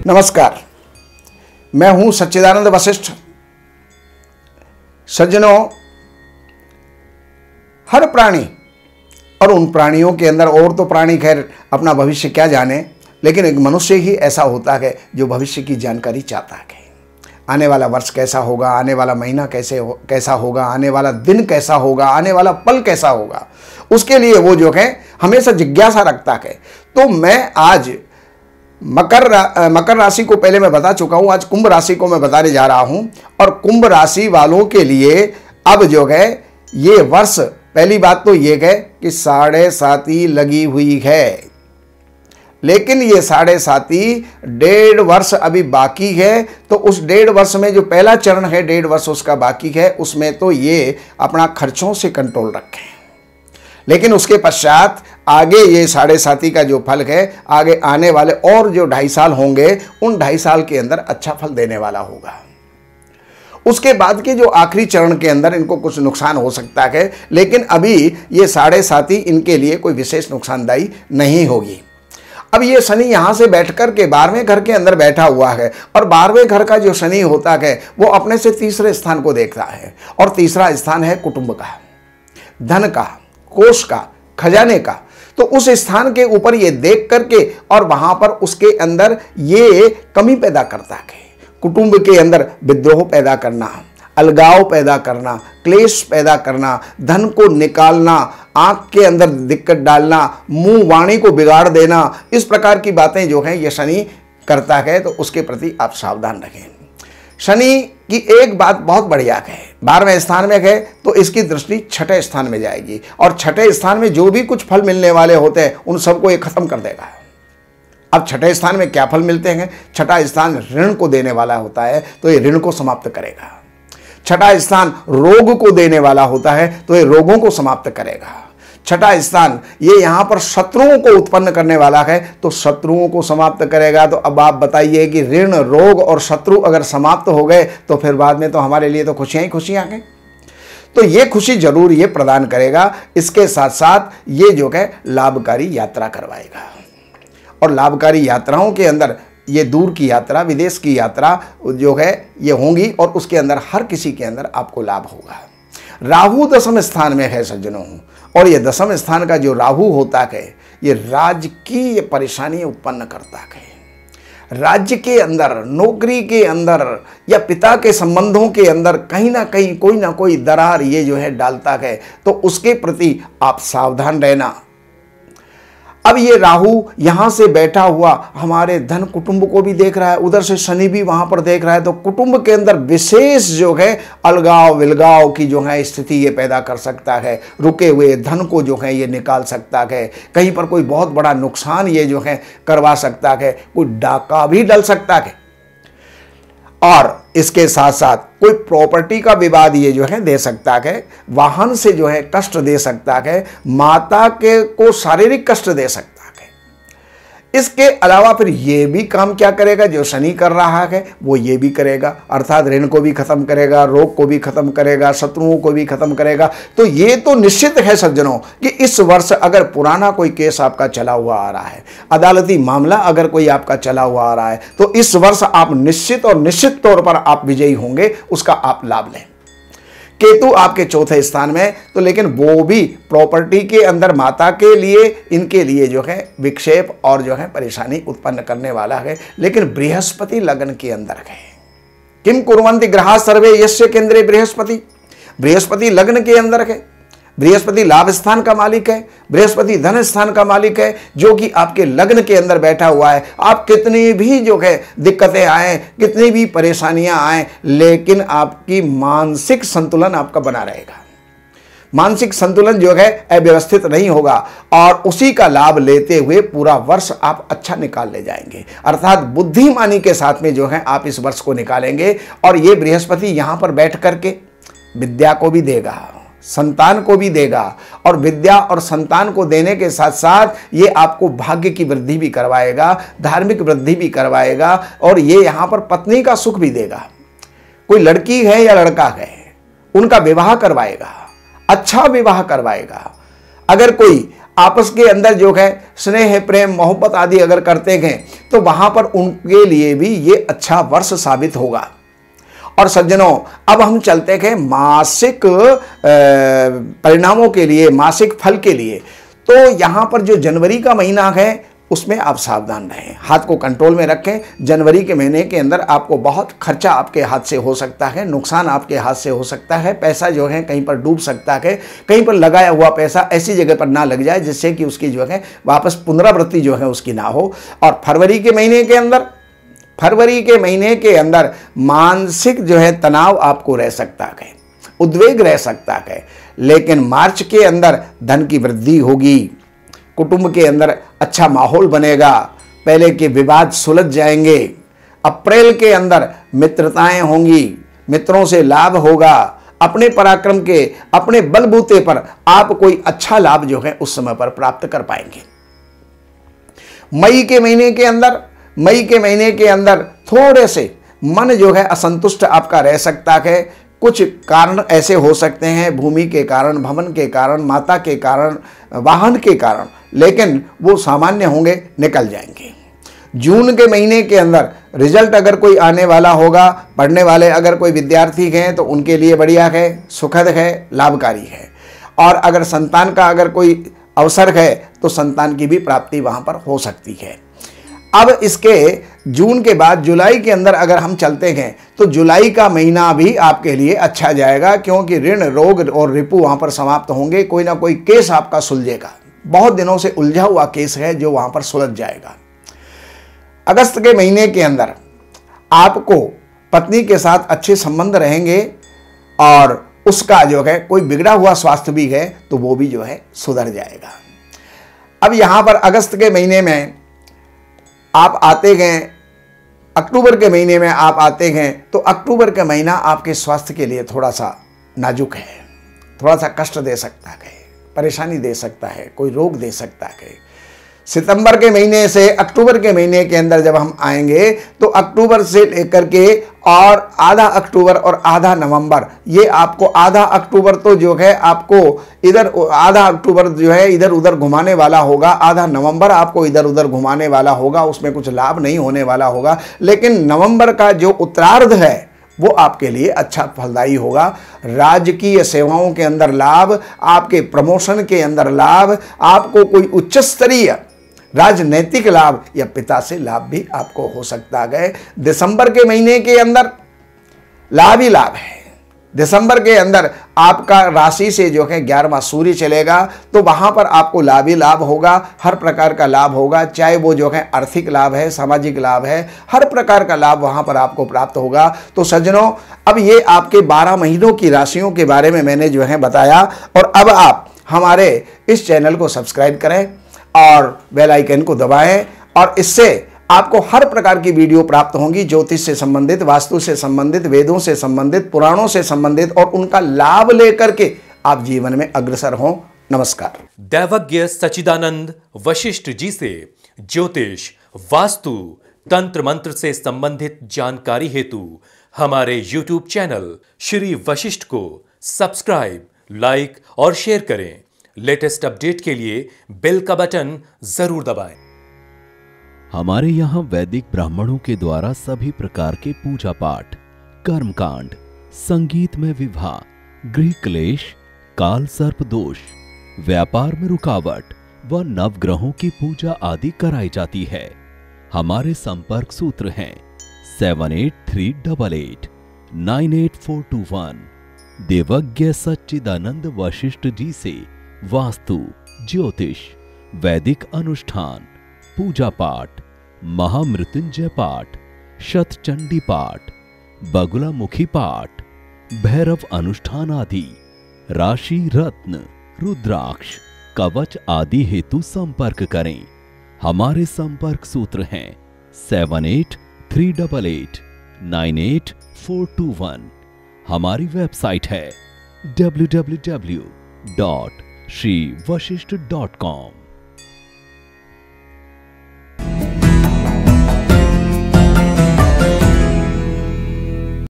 नमस्कार, मैं हूं सच्चिदानंद वशिष्ठ। सज्जनों, हर प्राणी और उन प्राणियों के अंदर, और तो प्राणी खैर अपना भविष्य क्या जाने, लेकिन एक मनुष्य ही ऐसा होता है जो भविष्य की जानकारी चाहता है। आने वाला वर्ष कैसा होगा, आने वाला महीना कैसा होगा, आने वाला दिन कैसा होगा, आने वाला पल कैसा होगा, उसके लिए वो जो है हमेशा जिज्ञासा रखता है। तो मैं आज मकर राशि को पहले मैं बता चुका हूं, आज कुंभ राशि को मैं बताने जा रहा हूं। और कुंभ राशि वालों के लिए अब जो है ये वर्ष, पहली बात तो ये है कि 7.5 लगी हुई है, लेकिन ये 7.5 1.5 वर्ष अभी बाकी है। तो उस 1.5 वर्ष में जो पहला चरण है, 1.5 वर्ष उसका बाकी है, उसमें तो ये अपना खर्चों से कंट्रोल रखें। लेकिन उसके पश्चात आगे ये 7.5 का जो फल है, आगे आने वाले और जो 2.5 साल होंगे, उन 2.5 साल के अंदर अच्छा फल देने वाला होगा। उसके बाद के जो आखिरी चरण के अंदर इनको कुछ नुकसान हो सकता है, लेकिन अभी ये 7.5 इनके लिए कोई विशेष नुकसानदायी नहीं होगी। अब ये शनि यहाँ से बैठकर के 12वें घर के अंदर बैठा हुआ है, और 12वें घर का जो शनि होता है वो अपने से तीसरे स्थान को देखता है, और तीसरा स्थान है कुटुंब का, धन का, कोष का, खजाने का। तो उस स्थान के ऊपर ये देख करके और वहां पर उसके अंदर ये कमी पैदा करता है। कुटुंब के अंदर विद्रोह पैदा करना, अलगाव पैदा करना, क्लेश पैदा करना, धन को निकालना, आंख के अंदर दिक्कत डालना, मुंह वाणी को बिगाड़ देना, इस प्रकार की बातें जो हैं ये शनि करता है। तो उसके प्रति आप सावधान रहें। शनि की एक बात बहुत बढ़िया है, 12वें स्थान में है तो इसकी दृष्टि 6ठे स्थान में जाएगी, और 6ठे स्थान में जो भी कुछ फल मिलने वाले होते हैं उन सबको ये खत्म कर देगा। अब 6ठे स्थान में क्या फल मिलते हैं? 6ठा स्थान ऋण को देने वाला होता है, तो ये ऋण को समाप्त करेगा। 6ठा स्थान रोग को देने वाला होता है, तो ये रोगों को समाप्त करेगा। 6ठा स्थान ये यहां पर शत्रुओं को उत्पन्न करने वाला है, तो शत्रुओं को समाप्त करेगा। तो अब आप बताइए कि ऋण, रोग और शत्रु अगर समाप्त हो गए तो फिर बाद में तो हमारे लिए तो खुशियां ही खुशियां हैं। तो ये खुशी जरूर ये प्रदान करेगा। इसके साथ साथ ये जो है लाभकारी यात्रा करवाएगा, और लाभकारी यात्राओं के अंदर ये दूर की यात्रा, विदेश की यात्रा जो है ये होंगी, और उसके अंदर हर किसी के अंदर आपको लाभ होगा। राहु 10वें स्थान में है सज्जनों, और ये 10वें स्थान का जो राहु होता है ये राजकीय परेशानी उत्पन्न करता है। राज्य के अंदर, नौकरी के अंदर या पिता के संबंधों के अंदर कहीं ना कहीं कोई ना कोई दरार ये जो है डालता है, तो उसके प्रति आप सावधान रहना। अब ये राहु यहां से बैठा हुआ हमारे धन कुटुंब को भी देख रहा है, उधर से शनि भी वहां पर देख रहा है, तो कुटुंब के अंदर विशेष जो है अलगाव विलगाव की जो है स्थिति ये पैदा कर सकता है। रुके हुए धन को जो है ये निकाल सकता है, कहीं पर कोई बहुत बड़ा नुकसान ये जो है करवा सकता है, कोई डाका भी डल सकता है, और इसके साथ साथ कोई प्रॉपर्टी का विवाद ये जो है दे सकता है, वाहन से जो है कष्ट दे सकता है, माता के को शारीरिक कष्ट दे सकता है। इसके अलावा फिर ये भी काम क्या करेगा, जो शनि कर रहा है वो ये भी करेगा, अर्थात ऋण को भी खत्म करेगा, रोग को भी खत्म करेगा, शत्रुओं को भी खत्म करेगा। तो ये तो निश्चित है सज्जनों कि इस वर्ष अगर पुराना कोई केस आपका चला हुआ आ रहा है, अदालती मामला अगर कोई आपका चला हुआ आ रहा है, तो इस वर्ष आप निश्चित और निश्चित तौर पर आप विजयी होंगे, उसका आप लाभ लें। केतु आपके 4थे स्थान में, तो लेकिन वो भी प्रॉपर्टी के अंदर माता के लिए, इनके लिए जो है विक्षेप और जो है परेशानी उत्पन्न करने वाला है। लेकिन बृहस्पति लग्न के अंदर है। किम कुर्वन्ति ग्रहा सर्वे यस्य केंद्रे बृहस्पति, बृहस्पति लग्न के अंदर है। बृहस्पति लाभ स्थान का मालिक है, बृहस्पति धन स्थान का मालिक है, जो कि आपके लग्न के अंदर बैठा हुआ है। आप कितनी भी जो है दिक्कतें आए, कितनी भी परेशानियां आए, लेकिन आपकी मानसिक संतुलन आपका बना रहेगा। मानसिक संतुलन जो है अव्यवस्थित नहीं होगा, और उसी का लाभ लेते हुए पूरा वर्ष आप अच्छा निकाल ले जाएंगे। अर्थात बुद्धिमानी के साथ में जो है आप इस वर्ष को निकालेंगे। और ये बृहस्पति यहां पर बैठ करके विद्या को भी देगा, संतान को भी देगा, और विद्या और संतान को देने के साथ साथ ये आपको भाग्य की वृद्धि भी करवाएगा, धार्मिक वृद्धि भी करवाएगा, और ये यहाँ पर पत्नी का सुख भी देगा। कोई लड़की है या लड़का है, उनका विवाह करवाएगा, अच्छा विवाह करवाएगा। अगर कोई आपस के अंदर जो है स्नेह प्रेम मोहब्बत आदि अगर करते गए तो वहां पर उनके लिए भी ये अच्छा वर्ष साबित होगा। और सज्जनों, अब हम चलते हैं मासिक परिणामों के लिए, मासिक फल के लिए। तो यहां पर जो जनवरी का महीना है उसमें आप सावधान रहें, हाथ को कंट्रोल में रखें। जनवरी के महीने के अंदर आपको बहुत खर्चा आपके हाथ से हो सकता है, नुकसान आपके हाथ से हो सकता है, पैसा जो है कहीं पर डूब सकता है, कहीं पर लगाया हुआ पैसा ऐसी जगह पर ना लग जाए जिससे कि उसकी जो है वापस पुनरावृत्ति जो है उसकी ना हो। और फरवरी के महीने के अंदर मानसिक जो है तनाव आपको रह सकता है, उद्वेग रह सकता है। लेकिन मार्च के अंदर धन की वृद्धि होगी, कुटुंब के अंदर अच्छा माहौल बनेगा, पहले के विवाद सुलझ जाएंगे। अप्रैल के अंदर मित्रताएं होंगी, मित्रों से लाभ होगा, अपने पराक्रम के, अपने बलबूते पर आप कोई अच्छा लाभ जो है उस समय पर प्राप्त कर पाएंगे। मई के महीने के अंदर थोड़े से मन जो है असंतुष्ट आपका रह सकता है। कुछ कारण ऐसे हो सकते हैं, भूमि के कारण, भवन के कारण, माता के कारण, वाहन के कारण, लेकिन वो सामान्य होंगे, निकल जाएंगे। जून के महीने के अंदर रिजल्ट अगर कोई आने वाला होगा, पढ़ने वाले अगर कोई विद्यार्थी हैं तो उनके लिए बढ़िया है, सुखद है, लाभकारी है। और अगर संतान का अगर कोई अवसर है तो संतान की भी प्राप्ति वहां पर हो सकती है। अब इसके जून के बाद जुलाई के अंदर अगर हम चलते हैं तो जुलाई का महीना भी आपके लिए अच्छा जाएगा, क्योंकि ऋण, रोग और रिपु वहां पर समाप्त होंगे। कोई ना कोई केस आपका सुलझेगा, बहुत दिनों से उलझा हुआ केस है जो वहां पर सुलझ जाएगा। अगस्त के महीने के अंदर आपको पत्नी के साथ अच्छे संबंध रहेंगे और उसका जो है कोई बिगड़ा हुआ स्वास्थ्य भी है तो वो भी जो है सुधर जाएगा। अब यहां पर अगस्त के महीने में आप आते गए, अक्टूबर के महीने में आप आते हैं तो अक्टूबर का महीना आपके स्वास्थ्य के लिए थोड़ा सा नाजुक है, थोड़ा सा कष्ट दे सकता है, परेशानी दे सकता है, कोई रोग दे सकता है। सितंबर के महीने से अक्टूबर के महीने के अंदर जब हम आएंगे तो अक्टूबर से लेकर के और आधा अक्टूबर और आधा नवंबर, ये आपको आधा अक्टूबर तो जो है आपको इधर, आधा अक्टूबर जो है इधर उधर घुमाने वाला होगा, आधा नवंबर आपको इधर उधर घुमाने वाला होगा, उसमें कुछ लाभ नहीं होने वाला होगा। लेकिन नवंबर का जो उत्तरार्ध है वो आपके लिए अच्छा फलदायी होगा। राजकीय सेवाओं के अंदर लाभ, आपके प्रमोशन के अंदर लाभ, आपको कोई उच्च स्तरीय राजनैतिक लाभ या पिता से लाभ भी आपको हो सकता है। दिसंबर के महीने के अंदर लाभ ही लाभ है। दिसंबर के अंदर आपका राशि से जो है 11वां सूर्य चलेगा तो वहां पर आपको लाभ ही लाभ होगा, हर प्रकार का लाभ होगा, चाहे वो जो है आर्थिक लाभ है, सामाजिक लाभ है, हर प्रकार का लाभ वहां पर आपको प्राप्त होगा। तो सज्जनों, अब ये आपके 12 महीनों की राशियों के बारे में मैंने जो है बताया, और अब आप हमारे इस चैनल को सब्सक्राइब करें और बेल आइकन को दबाएं, और इससे आपको हर प्रकार की वीडियो प्राप्त होंगी, ज्योतिष से संबंधित, वास्तु से संबंधित, वेदों से संबंधित, पुराणों से संबंधित, और उनका लाभ लेकर के आप जीवन में अग्रसर हों। नमस्कार। दैवज्ञ सच्चिदानंद वशिष्ठ जी से ज्योतिष, वास्तु, तंत्र मंत्र से संबंधित जानकारी हेतु हमारे YouTube चैनल श्री वशिष्ठ को सब्सक्राइब, लाइक और शेयर करें। लेटेस्ट अपडेट के लिए बेल का बटन जरूर दबाएं। हमारे यहाँ वैदिक ब्राह्मणों के द्वारा सभी प्रकार के पूजा पाठ, कर्मकांड, संगीत में विवाह, गृह क्लेश, काल सर्प दोष, व्यापार में रुकावट व नवग्रहों की पूजा आदि कराई जाती है। हमारे संपर्क सूत्र हैं 7838 98421। देवज्ञ सच्चिदानंद वशिष्ठ जी से वास्तु, ज्योतिष, वैदिक अनुष्ठान, पूजा पाठ, महामृत्युंजय पाठ, शतचंडी पाठ, बगुलामुखी पाठ, भैरव अनुष्ठान आदि, राशि रत्न, रुद्राक्ष, कवच आदि हेतु संपर्क करें। हमारे संपर्क सूत्र हैं 7838 98421। हमारी वेबसाइट है www.shrivashishth.com।